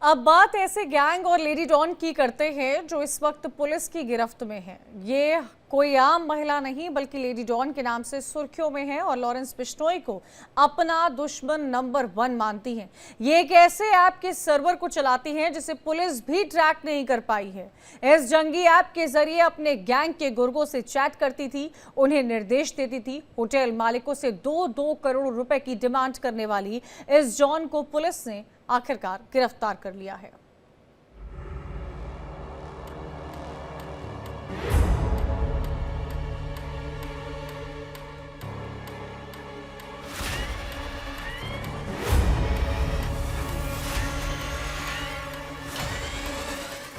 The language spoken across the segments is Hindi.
अब बात ऐसे गैंग और लेडी डॉन की करते हैं जो इस वक्त पुलिस की गिरफ्त में है। ये कोई आम महिला नहीं बल्कि लेडी डॉन के नाम से सुर्खियों में है और लॉरेंस बिश्नोई को अपना दुश्मन नंबर 1 मानती है। ये एक ऐसे ऐप के सर्वर को चलाती हैं जिसे पुलिस भी ट्रैक नहीं कर पाई है। इस जंगी ऐप के जरिए अपने गैंग के गुर्गों से चैट करती थी, उन्हें निर्देश देती थी। होटल मालिकों से 2-2 करोड़ रुपए की डिमांड करने वाली इस डॉन को पुलिस ने आखिरकार गिरफ्तार कर लिया है।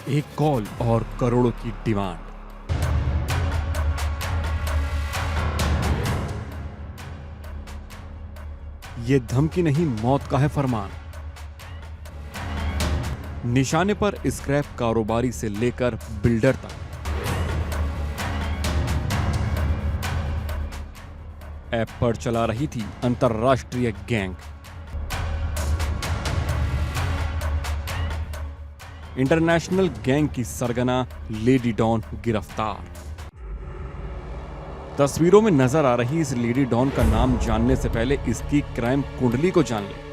एक कॉल और करोड़ों की डिमांड। ये धमकी नहीं, मौत का है फरमान। निशाने पर स्क्रैप कारोबारी से लेकर बिल्डर तक। ऐप पर चला रही थी अंतरराष्ट्रीय गैंग। इंटरनेशनल गैंग की सरगना लेडी डॉन गिरफ्तार। तस्वीरों में नजर आ रही इस लेडी डॉन का नाम जानने से पहले इसकी क्राइम कुंडली को जान लें।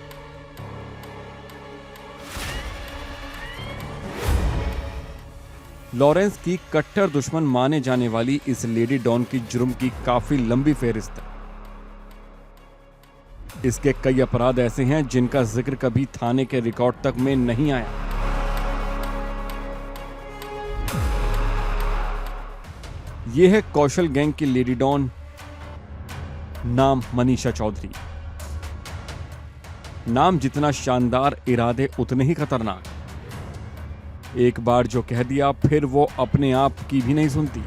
लॉरेंस की कट्टर दुश्मन माने जाने वाली इस लेडी डॉन की जुर्म की काफी लंबी फेहरिस्त है। इसके कई अपराध ऐसे हैं जिनका जिक्र कभी थाने के रिकॉर्ड तक में नहीं आया। यह है कौशल गैंग की लेडी डॉन, नाम मनीषा चौधरी। नाम जितना शानदार, इरादे उतने ही खतरनाक। एक बार जो कह दिया फिर वो अपने आप की भी नहीं सुनती।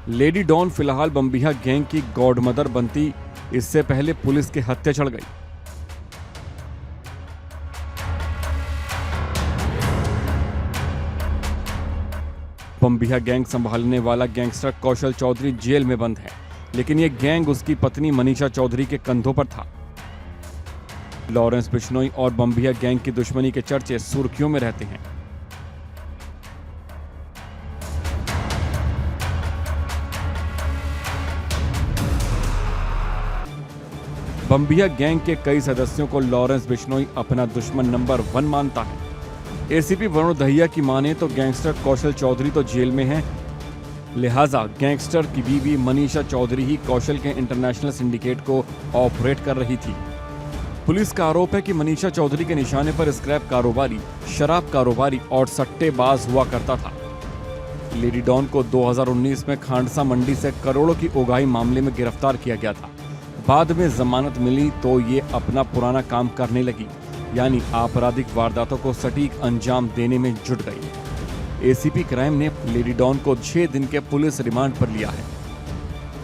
लेडी डॉन फिलहाल बम्बिहा गैंग की गॉडमदर बनती, इससे पहले पुलिस के हत्या चढ़ गई। बम्बिहा गैंग संभालने वाला गैंगस्टर कौशल चौधरी जेल में बंद है, लेकिन यह गैंग उसकी पत्नी मनीषा चौधरी के कंधों पर था। लॉरेंस बिश्नोई और बम्बिहा गैंग की दुश्मनी के चर्चे सुर्खियों में रहते हैं। बम्बिहा गैंग के कई सदस्यों को लॉरेंस बिश्नोई अपना दुश्मन नंबर 1 मानता है। एसीपी वरुण दहिया की माने तो गैंगस्टर कौशल चौधरी तो जेल में है, लिहाजा गैंगस्टर की बीवी मनीषा चौधरी ही कौशल के इंटरनेशनल सिंडिकेट को ऑपरेट कर रही थी। पुलिस का आरोप है कि मनीषा चौधरी के निशाने पर स्क्रैप कारोबारी, शराब कारोबारी और सट्टेबाज हुआ करता था। लेडी डॉन को 2019 में खांडसा मंडी से करोड़ों की उगाही मामले में गिरफ्तार किया गया था। बाद में जमानत मिली तो ये अपना पुराना काम करने लगी, यानी आपराधिक वारदातों को सटीक अंजाम देने में जुट गई। एसीपी क्राइम ने लेडी डॉन को 6 दिन के पुलिस रिमांड पर लिया है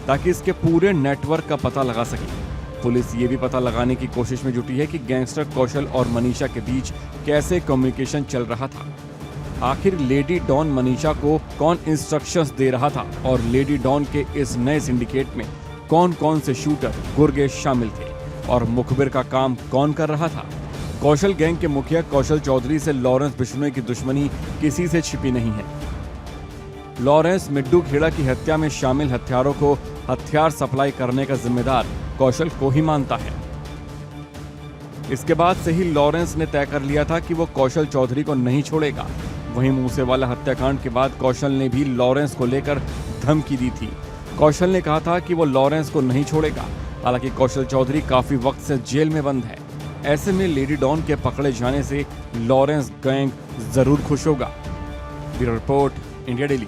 ताकि इसके पूरे नेटवर्क का पता लगा सके। पुलिस ये भी पता लगाने की कोशिश में जुटी है कि गैंगस्टर कौशल और मनीषा के बीच कैसे कम्युनिकेशन चल रहा था। आखिर लेडी डॉन मनीषा को कौन इंस्ट्रक्शंस दे रहा था और लेडी डॉन के इस नए सिंडिकेट में कौन कौन से शूटर, गुर्गे शामिल थे और मुखबिर का काम कौन कर रहा था। कौशल गैंग के मुखिया कौशल चौधरी से लॉरेंस बिश्नोई की दुश्मनी किसी से छिपी नहीं है। लॉरेंस मिड्डू खेड़ा की हत्या में शामिल हथियारों को हथियार सप्लाई करने का जिम्मेदार कौशल को ही मानता है। इसके बाद से ही लॉरेंस ने तय कर लिया था कि वो कौशल चौधरी को नहीं छोड़ेगा। वहीं मूसेवाला हत्याकांड के बाद कौशल ने भी लॉरेंस को लेकर धमकी दी थी। कौशल ने कहा था कि वो लॉरेंस को नहीं छोड़ेगा। हालांकि कौशल चौधरी काफी वक्त से जेल में बंद है। ऐसे में लेडी डॉन के पकड़े जाने से लॉरेंस गैंग जरूर खुश होगा। Bureau report, India daily.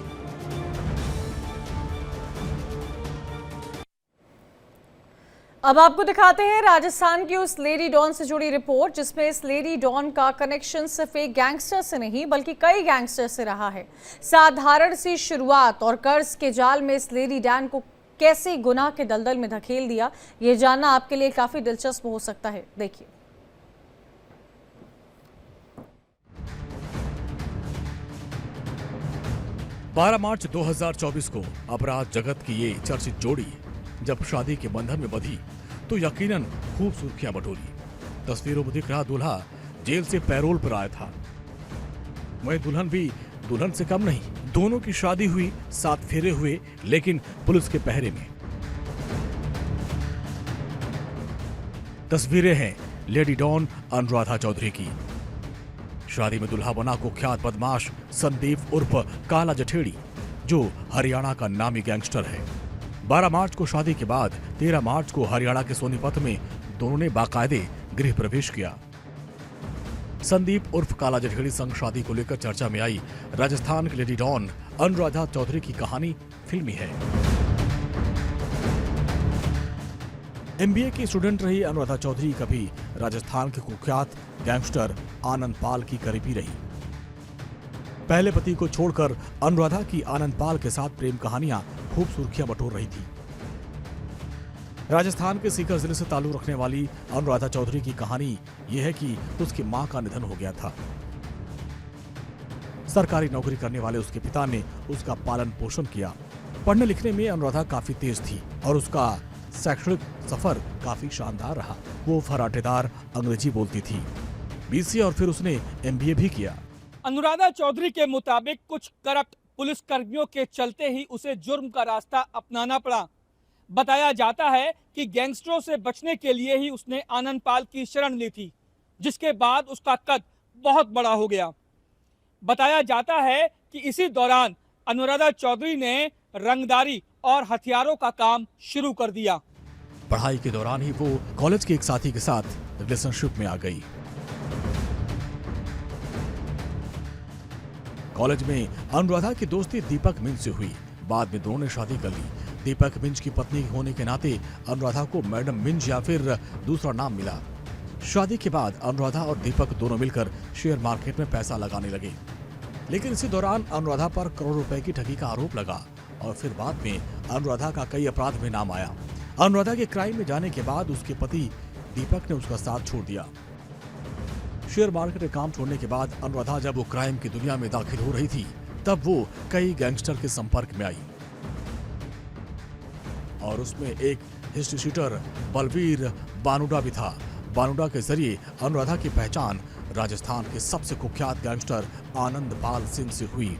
अब आपको दिखाते हैं राजस्थान की उस लेडी डॉन से जुड़ी रिपोर्ट जिसमें इस लेडी डॉन का कनेक्शन सिर्फ एक गैंगस्टर से नहीं बल्कि कई गैंगस्टर से रहा है। साधारण सी शुरुआत और कर्ज के जाल में इस लेडी डॉन को कैसे गुनाह के दलदल में धकेल दिया, ये जानना आपके लिए काफी दिलचस्प हो सकता है। देखिए। 12 मार्च 2024 को अपराध जगत की ये चर्चित जोड़ी जब शादी के बंधन में बंधी तो यकीनन खूब सुर्खियां बटोरी। तस्वीरों में दिख रहा दूल्हा जेल से पैरोल पर आया था, वहीं दुल्हन भी दुल्हन से कम नहीं। दोनों की शादी हुई, 7 फेरे हुए, लेकिन पुलिस के पहरे में। तस्वीरें हैं लेडी डॉन अनुराधा चौधरी की। शादी में दुल्हा बना कुख्यात बदमाश संदीप उर्फ काला जठेड़ी, जो हरियाणा का नामी गैंगस्टर है। 12 मार्च को शादी के बाद 13 मार्च को हरियाणा के सोनीपत में दोनों ने बाकायदे गृह प्रवेश किया। संदीप उर्फ काला जठेड़ी संग शादी को लेकर चर्चा में आई राजस्थान की लेडी डॉन अनुराधा चौधरी की कहानी फिल्मी है। MBA की स्टूडेंट रही अनुराधा चौधरी कभी राजस्थान के कुख्यात गैंगस्टर आनंद पाल की करीबी रही। पहले पति को छोड़कर अनुराधा की आनंद पाल के साथ प्रेम कहानियां खूब सुर्खियां बटोर रही थी। राजस्थान के सीकर जिले से ताल्लुक रखने वाली अनुराधा चौधरी की कहानी यह है कि उसकी मां का निधन हो गया था। सरकारी नौकरी करने वाले उसके पिता ने उसका पालन पोषण किया। पढ़ने लिखने में अनुराधा काफी तेज थी और उसका शैक्षणिक सफर काफी शानदार रहा। वो फराटेदार अंग्रेजी बोलती थी। BCA और फिर उसने MBA भी किया। अनुराधा चौधरी के मुताबिक कुछ करप्ट पुलिस कर्मियों के चलते ही उसे जुर्म का रास्ता अपनाना पड़ा। बताया जाता है कि गैंगस्टरों से बचने के लिए ही उसने आनंद पाल की शरण ली थी, जिसके बाद उसका कद बहुत बड़ा हो गया। बताया जाता है कि इसी दौरान अनुराधा चौधरी ने रंगदारी और हथियारों का काम शुरू कर दिया। पढ़ाई के दौरान ही वो कॉलेज के एक साथी के साथ रिलेशनशिप में आ गई। कॉलेज में अनुराधा की दोस्ती दीपक मिंज से हुई। बाद में दोनों ने शादी कर ली। दीपक मिंज की पत्नी होने के नाते अनुराधा को मैडम मिंज या फिर दूसरा नाम मिला। शादी के बाद अनुराधा और दीपक दोनों मिलकर शेयर मार्केट में पैसा लगाने लगे, लेकिन इसी दौरान अनुराधा पर करोड़ों रुपए की ठगी का आरोप लगा और फिर बाद में अनुराधा का कई अपराध में नाम आया। अनुराधा के क्राइम में जाने के बाद उसके पति दीपक ने उसका साथ छोड़ दिया। शेयर मार्केट में काम छोड़ने के बाद अनुराधा जब वो क्राइम की दुनिया में दाखिल हो रही थी, तब वो कई गैंगस्टर के संपर्क में आई और उसमें एक हिस्ट्री शीटर बलवीर बानुडा भी था। बानुडा के जरिए अनुराधा की पहचान राजस्थान के सबसे कुख्यात गैंगस्टर आनंद पाल सिंह से हुई।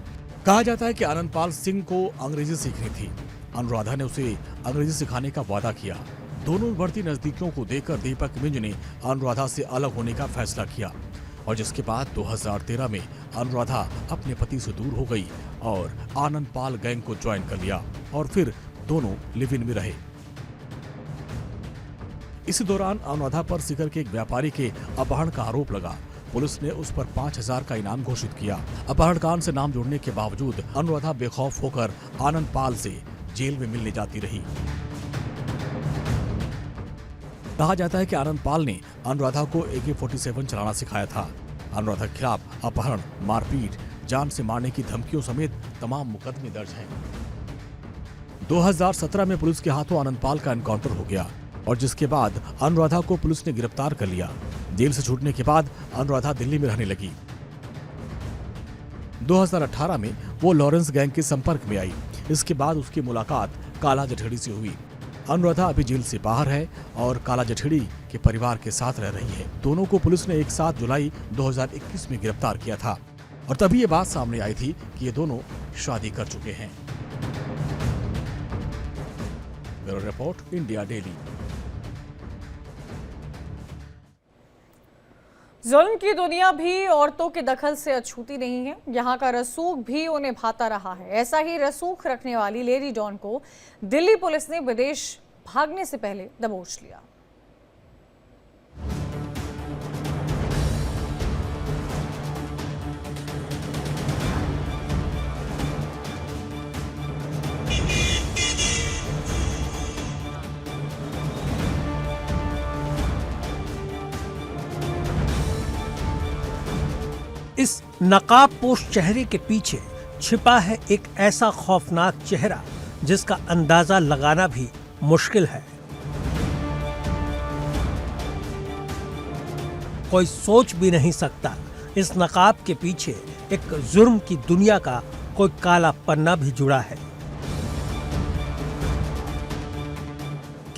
कहा जाता है कि आनंद पाल सिंह को अंग्रेजी सीखनी थी। अनुराधा ने उसे अंग्रेजी सिखाने का वादा किया। दोनों बढ़ती नजदीकियों को देखकर दीपक मिंज ने अनुराधा से अलग होने का फैसला किया और जिसके बाद 2013 में अनुराधा अपने पति से दूर हो गई और आनंद पाल गैंग को ज्वाइन कर लिया और फिर दोनों लिव इन में रहे। इसी दौरान अनुराधा पर सीकर के एक व्यापारी के अपहरण का आरोप लगा। पुलिस ने उस पर 5,000 का इनाम घोषित किया। अपहरणकांड से नाम जोड़ने के बावजूद अनुराधा बेखौफ होकर आनंद पाल से जेल में मिलने जाती रही। कहा जाता है कि आनंद पाल ने अनुराधा को AK-47 चलाना सिखाया था। अनुराधा के खिलाफ अपहरण, मारपीट, जान से मारने की धमकियों समेत तमाम मुकदमे दर्ज हैं। 2017 में पुलिस के हाथों आनंद पाल का एनकाउंटर हो गया और जिसके बाद अनुराधा को पुलिस ने गिरफ्तार कर लिया। जेल से छूटने के बाद अनुराधा दिल्ली में रहने लगी। 2018 में वो लॉरेंस गैंग के संपर्क में आई। इसके बाद उसकी मुलाकात काला जठेड़ी से हुई। अनुराधा अभी जेल से बाहर है और काला जठेड़ी के परिवार के साथ रह रही है। दोनों को पुलिस ने 7 जुलाई 2021 में गिरफ्तार किया था और तभी ये बात सामने आई थी कि ये दोनों शादी कर चुके हैं। Bureau report, India daily. जुल्म की दुनिया भी औरतों के दखल से अछूती नहीं है। यहाँ का रसूख भी उन्हें भाता रहा है। ऐसा ही रसूख रखने वाली लेडी डॉन को दिल्ली पुलिस ने विदेश भागने से पहले दबोच लिया। इस नकाबपोश चेहरे के पीछे छिपा है एक ऐसा खौफनाक चेहरा जिसका अंदाजा लगाना भी मुश्किल है। कोई सोच भी नहीं सकता इस नकाब के पीछे एक जुर्म की दुनिया का कोई काला पन्ना भी जुड़ा है।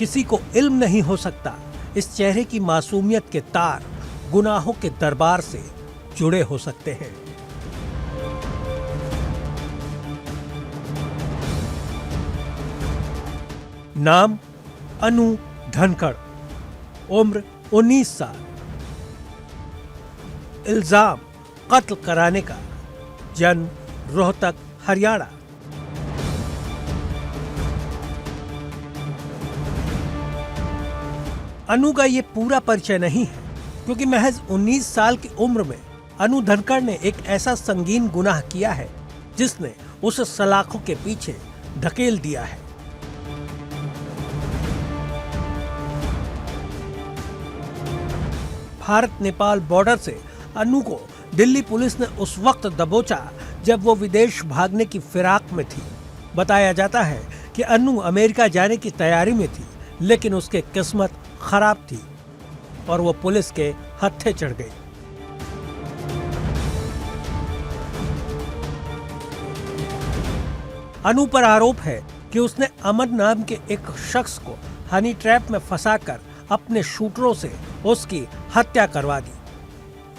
किसी को इल्म नहीं हो सकता इस चेहरे की मासूमियत के तार गुनाहों के दरबार से जुड़े हो सकते हैं। नाम अनु धनखड़, उम्र 19 साल, इल्जाम कत्ल कराने का, जन्म रोहतक हरियाणा। अनु का ये पूरा परिचय नहीं है क्योंकि महज 19 साल की उम्र में अनु धनखड़ ने एक ऐसा संगीन गुनाह किया है जिसने उसे सलाखों के पीछे धकेल दिया है। भारत नेपाल बॉर्डर से अनु को दिल्ली पुलिस ने उस वक्त दबोचा जब वो विदेश भागने की फिराक में थी। बताया जाता है कि अनु अमेरिका जाने की तैयारी में थी, लेकिन उसकी किस्मत खराब थी और वो पुलिस के हत्थे चढ़ गई। अनु पर आरोप है कि उसने अमन नाम के एक शख्स को हनी ट्रैप में फंसाकर अपने शूटरों से उसकी हत्या करवा दी।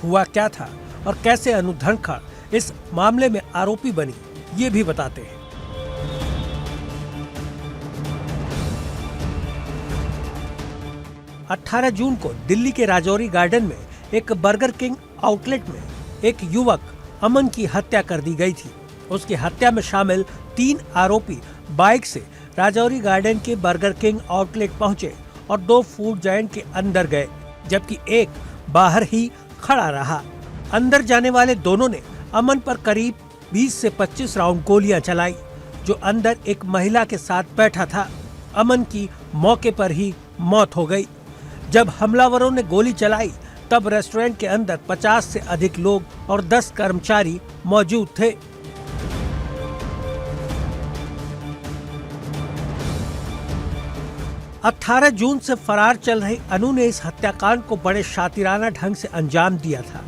हुआ क्या था और कैसे अनु धनखड़ इस मामले में आरोपी बनी, ये भी बताते हैं। अठारह जून को दिल्ली के राजौरी गार्डन में एक बर्गर किंग आउटलेट में एक युवक अमन की हत्या कर दी गई थी। उसकी हत्या में शामिल 3 आरोपी बाइक से राजौरी गार्डन के बर्गर किंग आउटलेट पहुंचे और 2 फूड जायंट के अंदर गए, जबकि एक बाहर ही खड़ा रहा। अंदर जाने वाले दोनों ने अमन पर करीब 20 से 25 राउंड गोलियां चलाई, जो अंदर एक महिला के साथ बैठा था। अमन की मौके पर ही मौत हो गई। जब हमलावरों ने गोली चलाई तब रेस्टोरेंट के अंदर 50 से अधिक लोग और 10 कर्मचारी मौजूद थे। अठारह जून से फरार चल रही अनु ने इस हत्याकांड को बड़े शातिराना ढंग से अंजाम दिया था।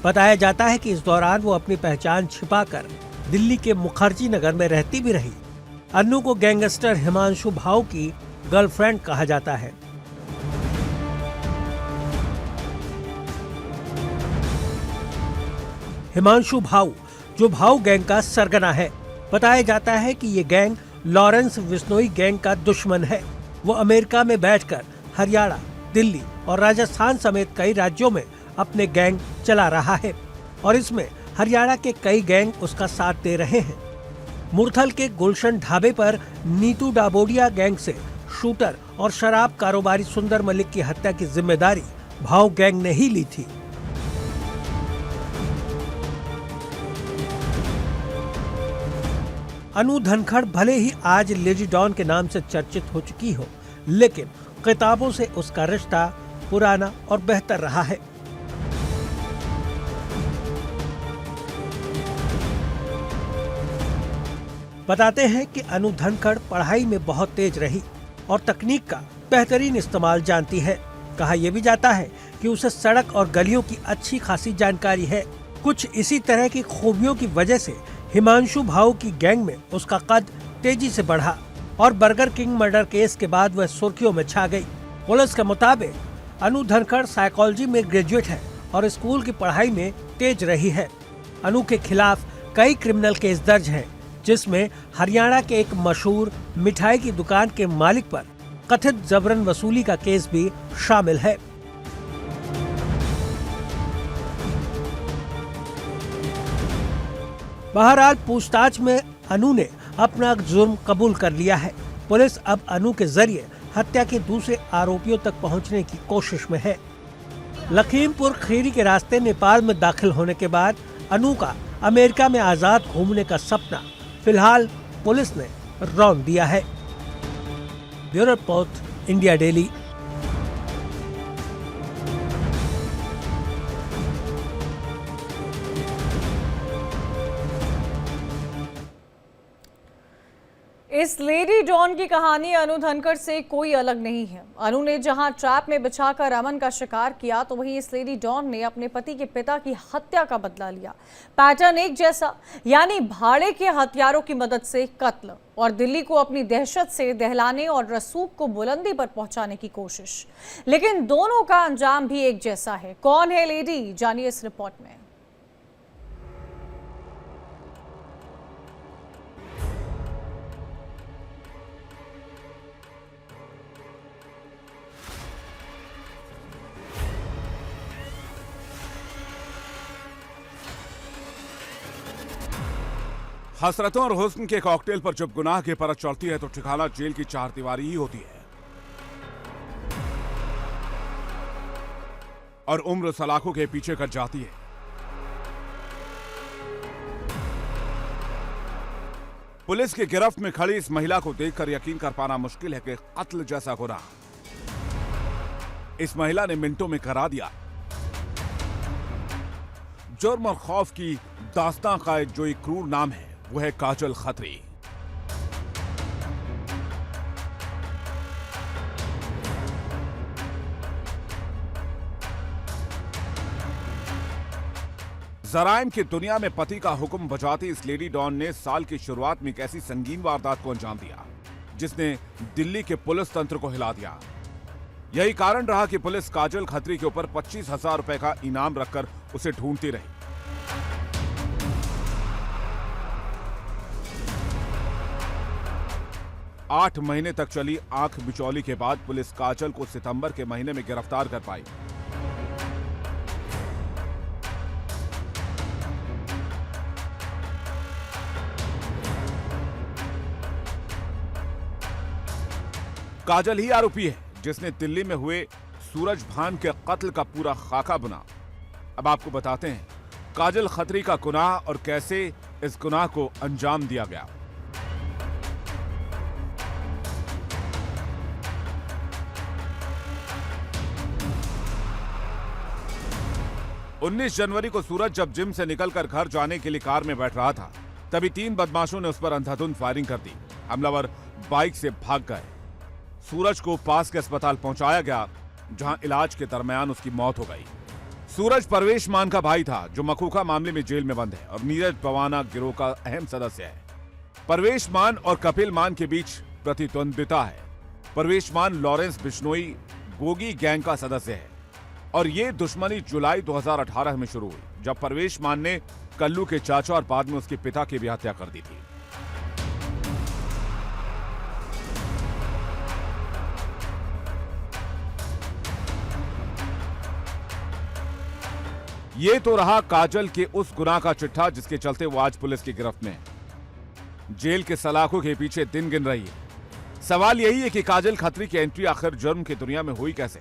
बताया जाता है कि इस दौरान वो अपनी पहचान छिपाकर दिल्ली के मुखर्जी नगर में रहती भी रही। अनु को गैंगस्टर हिमांशु भाऊ की गर्लफ्रेंड कहा जाता है। हिमांशु भाऊ जो भाऊ गैंग का सरगना है। बताया जाता है कि ये गैंग लॉरेंस बिश्नोई गैंग का दुश्मन है। वो अमेरिका में बैठकर हरियाणा, दिल्ली और राजस्थान समेत कई राज्यों में अपने गैंग चला रहा है और इसमें हरियाणा के कई गैंग उसका साथ दे रहे हैं। मुरथल के गुलशन ढाबे पर नीतू डाबोडिया गैंग से शूटर और शराब कारोबारी सुंदर मलिक की हत्या की जिम्मेदारी भाऊ गैंग ने ही ली थी। अनु धनखड़ भले ही आज लेडी डॉन के नाम से चर्चित हो चुकी हो, लेकिन किताबों से उसका रिश्ता पुराना और बेहतर रहा है। बताते हैं कि अनु धनखड़ पढ़ाई में बहुत तेज रही और तकनीक का बेहतरीन इस्तेमाल जानती है। कहा यह भी जाता है कि उसे सड़क और गलियों की अच्छी खासी जानकारी है। कुछ इसी तरह की खूबियों की वजह से हिमांशु भाऊ की गैंग में उसका कद तेजी से बढ़ा और बर्गर किंग मर्डर केस के बाद वह सुर्खियों में छा गई। पुलिस के मुताबिक अनु धनखड़ साइकोलॉजी में ग्रेजुएट है और स्कूल की पढ़ाई में तेज रही है। अनु के खिलाफ कई क्रिमिनल केस दर्ज हैं, जिसमें हरियाणा के एक मशहूर मिठाई की दुकान के मालिक पर कथित जबरन वसूली का केस भी शामिल है। बहरहाल पूछताछ में अनु ने अपना जुर्म कबूल कर लिया है। पुलिस अब अनु के जरिए हत्या के दूसरे आरोपियों तक पहुंचने की कोशिश में है। लखीमपुर खीरी के रास्ते नेपाल में दाखिल होने के बाद अनु का अमेरिका में आजाद घूमने का सपना फिलहाल पुलिस ने रौंद दिया है। Bureau report, India daily. इस लेडी डॉन की कहानी अनु धनखड़ से कोई अलग नहीं है। अनु ने जहां ट्रैप में बिछाकर अमन का शिकार किया, तो वहीं इस लेडी डॉन ने अपने पति के पिता की हत्या का बदला लिया। पैटर्न एक जैसा, यानी भाड़े के हथियारों की मदद से कत्ल और दिल्ली को अपनी दहशत से दहलाने और रसूख को बुलंदी पर पहुंचाने की कोशिश। लेकिन दोनों का अंजाम भी एक जैसा है। कौन है लेडी, जानिए इस रिपोर्ट में। हसरतों और हुस्न के कॉकटेल पर जब गुनाह की परत चढ़ती है तो ठिकाना जेल की चारदीवारी ही होती है और उम्र सलाखों के पीछे कट जाती है। पुलिस की गिरफ्त में खड़ी इस महिला को देखकर यकीन कर पाना मुश्किल है कि कत्ल जैसा गुनाह इस महिला ने मिनटों में करा दिया। जुर्म और खौफ की दास्तां का जो एक क्रूर नाम है वो है काजल खत्री। जराइम की दुनिया में पति का हुक्म बजाती इस लेडी डॉन ने साल की शुरुआत में एक ऐसी संगीन वारदात को अंजाम दिया जिसने दिल्ली के पुलिस तंत्र को हिला दिया। यही कारण रहा कि पुलिस काजल खत्री के ऊपर 25,000 रुपए का इनाम रखकर उसे ढूंढती रही। आठ महीने तक चली आंख बिचौली के बाद पुलिस काजल को सितंबर के महीने में गिरफ्तार कर पाई। काजल ही आरोपी है जिसने दिल्ली में हुए सूरज भान के कत्ल का पूरा खाका बुना। अब आपको बताते हैं काजल खत्री का गुनाह और कैसे इस गुनाह को अंजाम दिया गया। 19 जनवरी को सूरज जब जिम से निकलकर घर जाने के लिए कार में बैठ रहा था तभी 3 बदमाशों ने उस पर अंधाधुंध फायरिंग कर दी। हमलावर बाइक से भाग गए। सूरज को पास के अस्पताल पहुंचाया गया जहां इलाज के दरमियान उसकी मौत हो गई। सूरज परवेश मान का भाई था जो मखूका मामले में जेल में बंद है और नीरज पवाना गिरोह का अहम सदस्य है। परवेश मान और कपिल मान के बीच प्रतिद्वंद्विता है। परवेश मान लॉरेंस बिश्नोई गोगी गैंग का सदस्य है और ये दुश्मनी जुलाई 2018 में शुरू हुई जब परवेश मान ने कल्लू के चाचा और बाद में उसके पिता की भी हत्या कर दी थी। ये तो रहा काजल के उस गुनाह का चिट्ठा जिसके चलते वो आज पुलिस की गिरफ्त में है। जेल के सलाखों के पीछे दिन गिन रही है। सवाल यही है कि काजल खत्री की एंट्री आखिर जुर्म की दुनिया में हुई कैसे।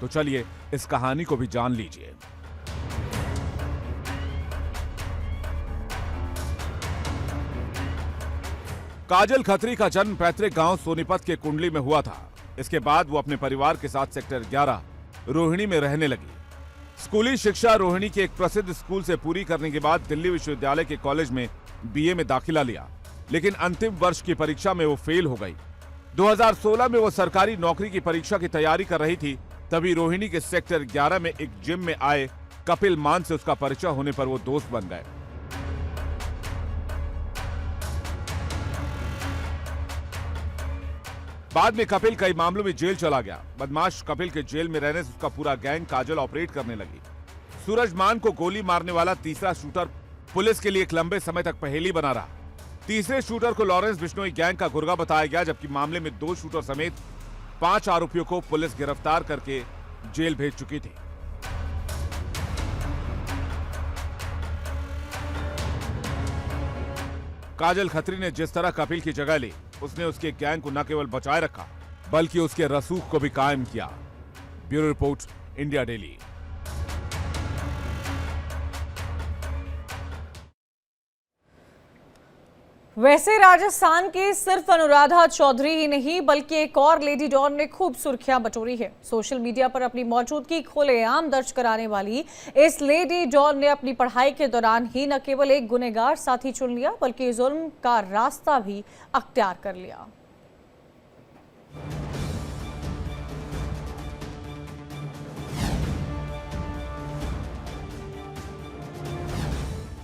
तो चलिए इस कहानी को भी जान लीजिए। काजल खत्री का जन्म पैतृक गांव सोनीपत के कुंडली में हुआ था। इसके बाद वो अपने परिवार के साथ सेक्टर 11 रोहिणी में रहने लगी। स्कूली शिक्षा रोहिणी के एक प्रसिद्ध स्कूल से पूरी करने के बाद दिल्ली विश्वविद्यालय के कॉलेज में बीए में दाखिला लिया, लेकिन अंतिम वर्ष की परीक्षा में वो फेल हो गई। 2016 में वो सरकारी नौकरी की परीक्षा की तैयारी कर रही थी, तभी रोहिणी के सेक्टर 11 में एक जिम में आए कपिल मान से उसका परिचय होने पर वो दोस्त बन गए। बाद में कपिल कई मामलों में जेल चला गया। बदमाश कपिल के जेल में रहने से उसका पूरा गैंग काजल ऑपरेट करने लगी। सूरज मान को गोली मारने वाला तीसरा शूटर पुलिस के लिए एक लंबे समय तक पहेली बना रहा। तीसरे शूटर को लॉरेंस बिश्नोई गैंग का गुर्गा बताया गया, जबकि मामले में 2 शूटर समेत 5 आरोपियों को पुलिस गिरफ्तार करके जेल भेज चुकी थी। काजल खत्री ने जिस तरह कपिल की जगह ली, उसने उसके गैंग को न केवल बचाए रखा बल्कि उसके रसूख को भी कायम किया। Bureau report, India daily. वैसे राजस्थान की सिर्फ अनुराधा चौधरी ही नहीं बल्कि एक और लेडी डॉन ने खूब सुर्खियां बटोरी है। सोशल मीडिया पर अपनी मौजूदगी खुलेआम दर्ज कराने वाली इस लेडी डॉन ने अपनी पढ़ाई के दौरान ही न केवल एक गुनहगार साथी चुन लिया बल्कि जुल्म का रास्ता भी अख्तियार कर लिया।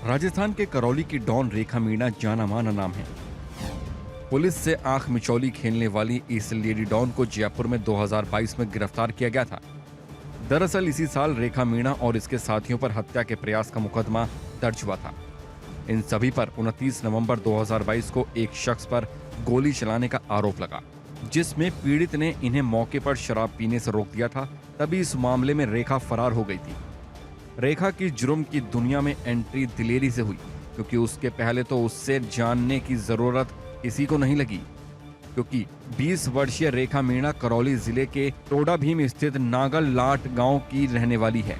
राजस्थान के करौली की डॉन रेखा मीणा जाना माना नाम है। पुलिस से आंख मिचौली खेलने वाली इस लेडी डॉन को जयपुर में 2022 में गिरफ्तार किया गया था। दरअसल इसी साल रेखा मीणा और इसके साथियों पर हत्या के प्रयास का मुकदमा दर्ज हुआ था। इन सभी पर 29 नवंबर 2022 को एक शख्स पर गोली चलाने का आरोप लगा, जिसमें पीड़ित ने इन्हें मौके पर शराब पीने से रोक दिया था। तभी इस मामले में रेखा फरार हो गई थी। रेखा की जुर्म की दुनिया में एंट्री दिलेरी से हुई, क्योंकि उसके पहले तो उससे जानने की जरूरत किसी को नहीं लगी, क्योंकि 20 वर्षीय रेखा मीणा करौली जिले के टोडा भीम स्थित नागल लाट गांव की रहने वाली है।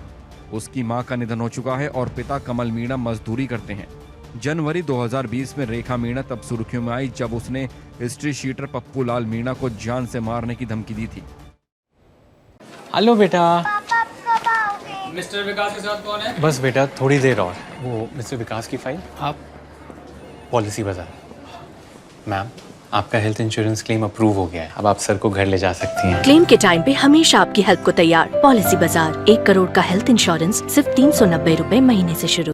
उसकी मां का निधन हो चुका है और पिता कमल मीणा मजदूरी करते हैं। जनवरी 2020 में रेखा मीणा तब सुर्खियों में आई जब उसने हिस्ट्री शीटर पप्पू लाल मीणा को जान से मारने की धमकी दी थी। हेलो बेटा। मिस्टर विकास के साथ कौन है? बस बेटा थोड़ी देर और। वो मिस्टर विकास की फाइल आप पॉलिसी बाजार। मैम आपका हेल्थ इंश्योरेंस क्लेम अप्रूव हो गया है, अब आप सर को घर ले जा सकती हैं। क्लेम के टाइम पे हमेशा आपकी हेल्प को तैयार। पॉलिसी बाजार 1 करोड़ का हेल्थ इंश्योरेंस सिर्फ 390 रुपए महीने से शुरू।